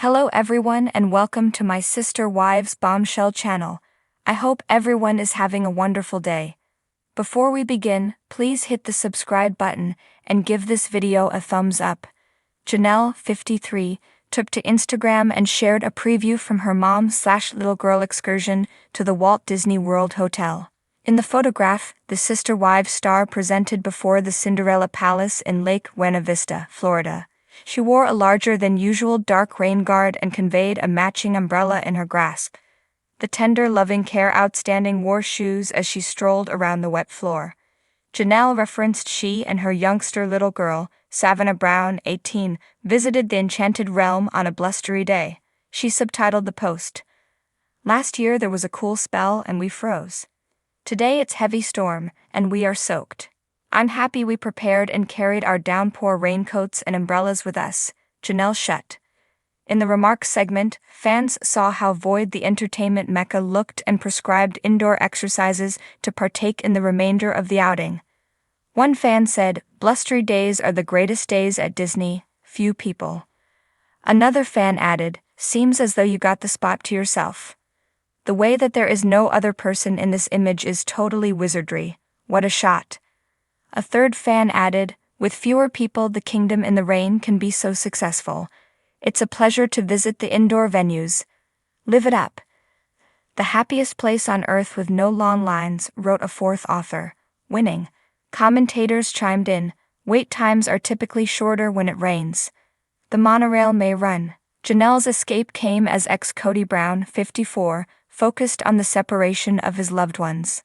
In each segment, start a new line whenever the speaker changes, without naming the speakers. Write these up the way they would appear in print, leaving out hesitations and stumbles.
Hello everyone and welcome to my Sister Wives Bombshell channel. I hope everyone is having a wonderful day. Before we begin, please hit the subscribe button and give this video a thumbs up. Janelle, 53, took to Instagram and shared a preview from her mom/little girl excursion to the Walt Disney World Hotel. In the photograph, the Sister Wives star presented before the Cinderella Palace in Lake Buena Vista, Florida. She wore a larger-than-usual dark rain guard and conveyed a matching umbrella in her grasp. The tender, loving care outstanding wore shoes as she strolled around the wet floor. Janelle referenced she and her youngster little girl, Savannah Brown, 18, visited the enchanted realm on a blustery day. She subtitled the post, "Last year there was a cool spell and we froze. Today it's heavy storm, and we are soaked. I'm happy we prepared and carried our downpour raincoats and umbrellas with us," Janelle shut. In the remarks segment, fans saw how void the entertainment mecca looked and prescribed indoor exercises to partake in the remainder of the outing. One fan said, "Blustery days are the greatest days at Disney, few people." Another fan added, "Seems as though you got the spot to yourself. The way that there is no other person in this image is totally wizardry. What a shot." A third fan added, "With fewer people the kingdom in the rain can be so successful. It's a pleasure to visit the indoor venues. Live it up. The happiest place on earth with no long lines," wrote a fourth author. Winning. Commentators chimed in, "Wait times are typically shorter when it rains. The monorail may run." Janelle's escape came as ex-Cody Brown, 54, focused on the separation of his loved ones.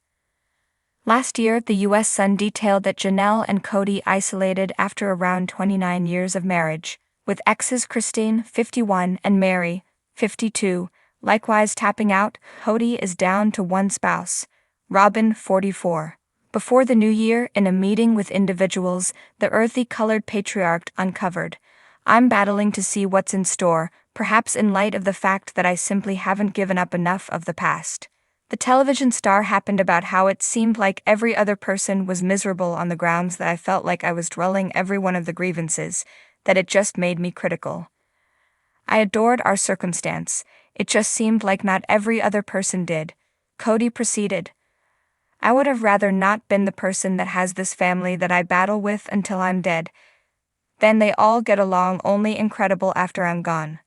Last year, the U.S. Sun detailed that Janelle and Cody isolated after around 29 years of marriage, with exes Christine, 51, and Mary, 52, likewise tapping out. Cody is down to one spouse, Robin, 44. Before the new year, in a meeting with individuals, the earthy-colored patriarch uncovered, "I'm battling to see what's in store, perhaps in light of the fact that I simply haven't given up enough of the past." The television star happened about how it seemed like every other person was miserable on the grounds that I felt like I was dwelling every one of the grievances, that it just made me critical. "I adored our circumstance, it just seemed like not every other person did." Cody proceeded, "I would have rather not been the person that has this family that I battle with until I'm dead. Then they all get along only incredible after I'm gone.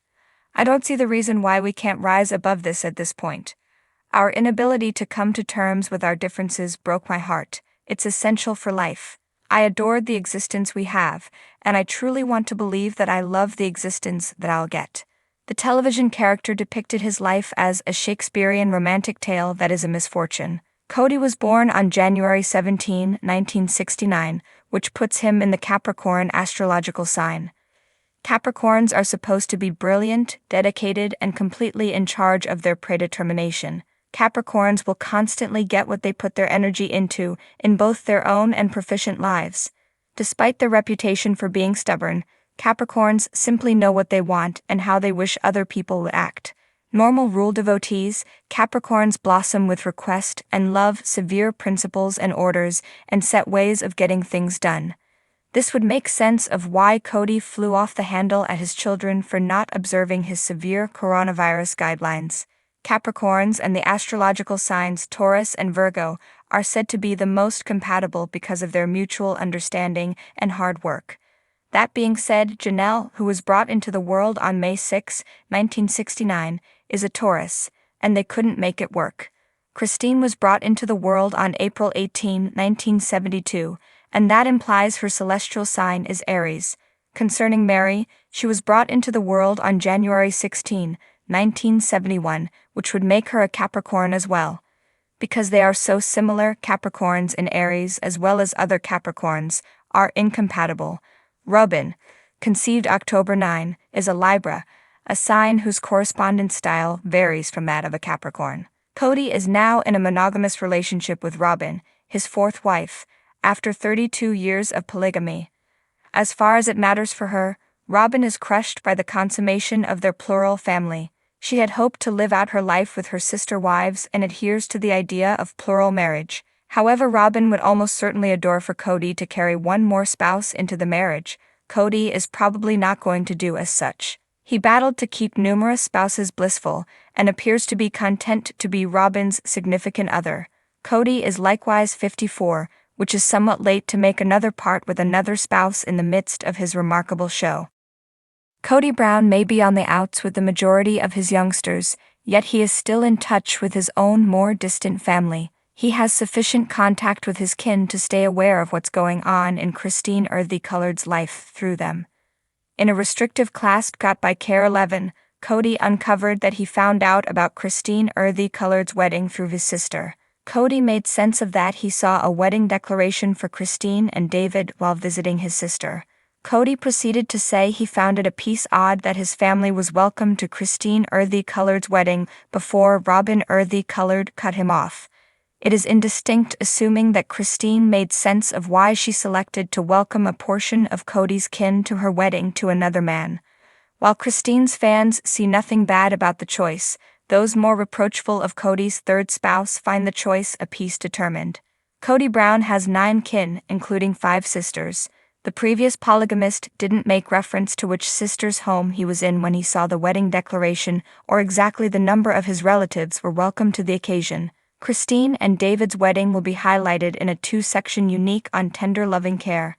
I don't see the reason why we can't rise above this at this point. Our inability to come to terms with our differences broke my heart. It's essential for life. I adored the existence we have, and I truly want to believe that I love the existence that I'll get." The television character depicted his life as a Shakespearean romantic tale that is a misfortune. Cody was born on January 17, 1969, which puts him in the Capricorn astrological sign. Capricorns are supposed to be brilliant, dedicated, and completely in charge of their predetermination. Capricorns will constantly get what they put their energy into in both their own and proficient lives. Despite their reputation for being stubborn, Capricorns simply know what they want and how they wish other people would act. Normal rule devotees, Capricorns blossom with request and love severe principles and orders and set ways of getting things done. This would make sense of why Cody flew off the handle at his children for not observing his severe coronavirus guidelines. Capricorns and the astrological signs Taurus and Virgo are said to be the most compatible because of their mutual understanding and hard work. That being said, Janelle, who was brought into the world on May 6, 1969, is a Taurus, and they couldn't make it work. Christine was brought into the world on April 18, 1972, and that implies her celestial sign is Aries. Concerning Mary, she was brought into the world on January 16, 1971, which would make her a Capricorn as well. Because they are so similar, Capricorns and Aries, as well as other Capricorns, are incompatible. Robin, conceived October 9, is a Libra, a sign whose correspondence style varies from that of a Capricorn. Cody is now in a monogamous relationship with Robin, his fourth wife, after 32 years of polygamy. As far as it matters for her, Robin is crushed by the consummation of their plural family. She had hoped to live out her life with her sister wives and adheres to the idea of plural marriage. However, Robin would almost certainly adore for Cody to carry one more spouse into the marriage. Cody is probably not going to do as such. He battled to keep numerous spouses blissful, and appears to be content to be Robin's significant other. Cody is likewise 54, which is somewhat late to make another part with another spouse in the midst of his remarkable show. Cody Brown may be on the outs with the majority of his youngsters, yet he is still in touch with his own more distant family. He has sufficient contact with his kin to stay aware of what's going on in Christine Earthy Colored's life through them. In a restrictive class got by Care 11, Cody uncovered that he found out about Christine Earthy Colored's wedding through his sister. Cody made sense of that. He saw a wedding declaration for Christine and David while visiting his sister. Cody proceeded to say he found it a piece odd that his family was welcome to Christine Earthy Colored's wedding before Robin Earthy Colored cut him off. It is indistinct, assuming that Christine made sense of why she selected to welcome a portion of Cody's kin to her wedding to another man. While Christine's fans see nothing bad about the choice, those more reproachful of Cody's third spouse find the choice a piece determined. Cody Brown has 9 kin, including 5 sisters. The previous polygamist didn't make reference to which sister's home he was in when he saw the wedding declaration, or exactly the number of his relatives were welcome to the occasion. Christine and David's wedding will be highlighted in a 2-section unique on tender loving care.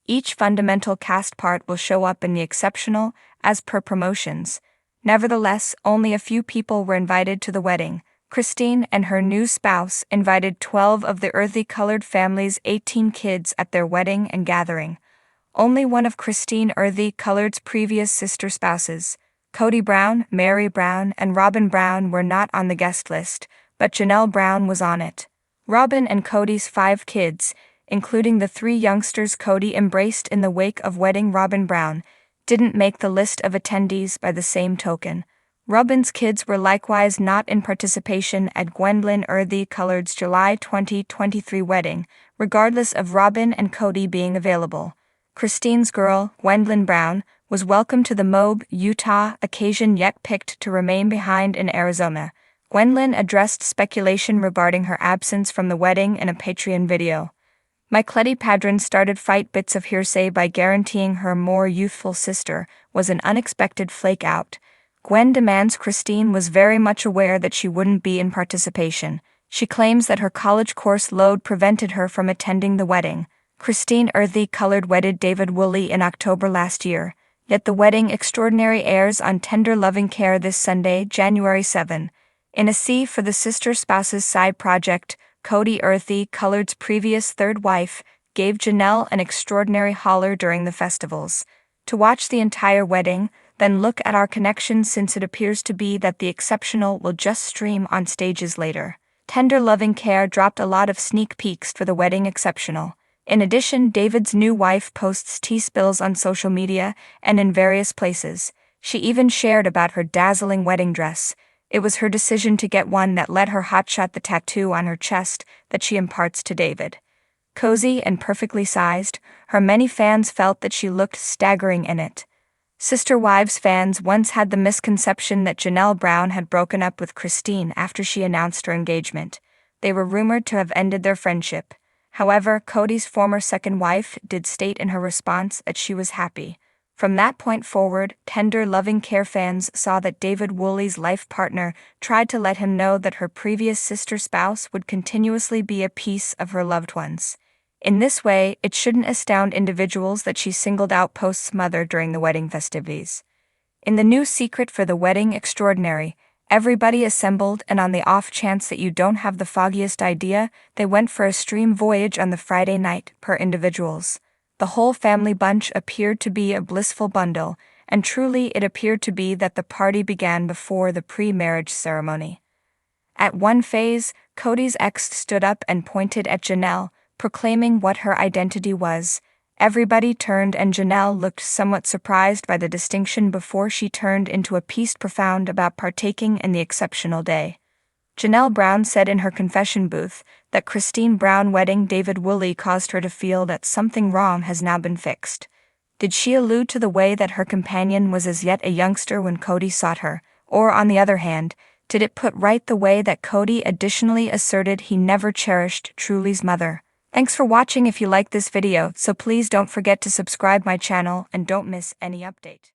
Each fundamental cast part will show up in the exceptional, as per promotions. Nevertheless, only a few people were invited to the wedding. Christine and her new spouse invited 12 of the Earthy Colored family's 18 kids at their wedding and gathering. Only one of Christine Earthy Colored's previous sister spouses, Cody Brown, Mary Brown, and Robin Brown, were not on the guest list, but Janelle Brown was on it. Robin and Cody's 5 kids, including the 3 youngsters Cody embraced in the wake of wedding Robin Brown, didn't make the list of attendees by the same token. Robin's kids were likewise not in participation at Gwendolyn Earthy Colored's July 2023 wedding, regardless of Robin and Cody being available. Christine's girl, Gwendolyn Brown, was welcome to the Moab, Utah occasion yet picked to remain behind in Arizona. Gwendolyn addressed speculation regarding her absence from the wedding in a Patreon video. Mike Padron started fight bits of hearsay by guaranteeing her more youthful sister was an unexpected flake out. Gwen demands Christine was very much aware that she wouldn't be in participation. She claims that her college course load prevented her from attending the wedding. Christine Earthy Colored wedded David Woolley in October last year, yet the wedding extraordinary airs on Tender Loving Care this Sunday, January 7. In a C for the sister spouse's side project, Cody Earthy Colored's previous third wife gave Janelle an extraordinary holler during the festivals. To watch the entire wedding, then look at our connections, since it appears to be that the exceptional will just stream on stages later. Tender Loving Care dropped a lot of sneak peeks for the wedding exceptional. In addition, David's new wife posts tea spills on social media and in various places. She even shared about her dazzling wedding dress. It was her decision to get one that let her hotshot the tattoo on her chest that she imparts to David. Cozy and perfectly sized, her many fans felt that she looked staggering in it. Sister Wives fans once had the misconception that Janelle Brown had broken up with Christine after she announced her engagement. They were rumored to have ended their friendship. However, Cody's former second wife did state in her response that she was happy. From that point forward, Tender Loving Care fans saw that David Woolley's life partner tried to let him know that her previous sister spouse would continuously be a piece of her loved ones. In this way, it shouldn't astound individuals that she singled out Post's mother during the wedding festivities. In the new secret for the wedding extraordinary, everybody assembled, and on the off chance that you don't have the foggiest idea, they went for a stream voyage on the Friday night, per individuals. The whole family bunch appeared to be a blissful bundle, and truly it appeared to be that the party began before the pre-marriage ceremony. At one phase, Cody's ex stood up and pointed at Janelle, proclaiming what her identity was. Everybody turned, and Janelle looked somewhat surprised by the distinction before she turned into a piece profound about partaking in the exceptional day. Janelle Brown said in her confession booth that Christine Brown wedding David Woolley caused her to feel that something wrong has now been fixed. Did she allude to the way that her companion was as yet a youngster when Cody sought her, or on the other hand, did it put right the way that Cody additionally asserted he never cherished Truly's mother? Thanks for watching. If you like this video, so please don't forget to subscribe my channel and don't miss any update.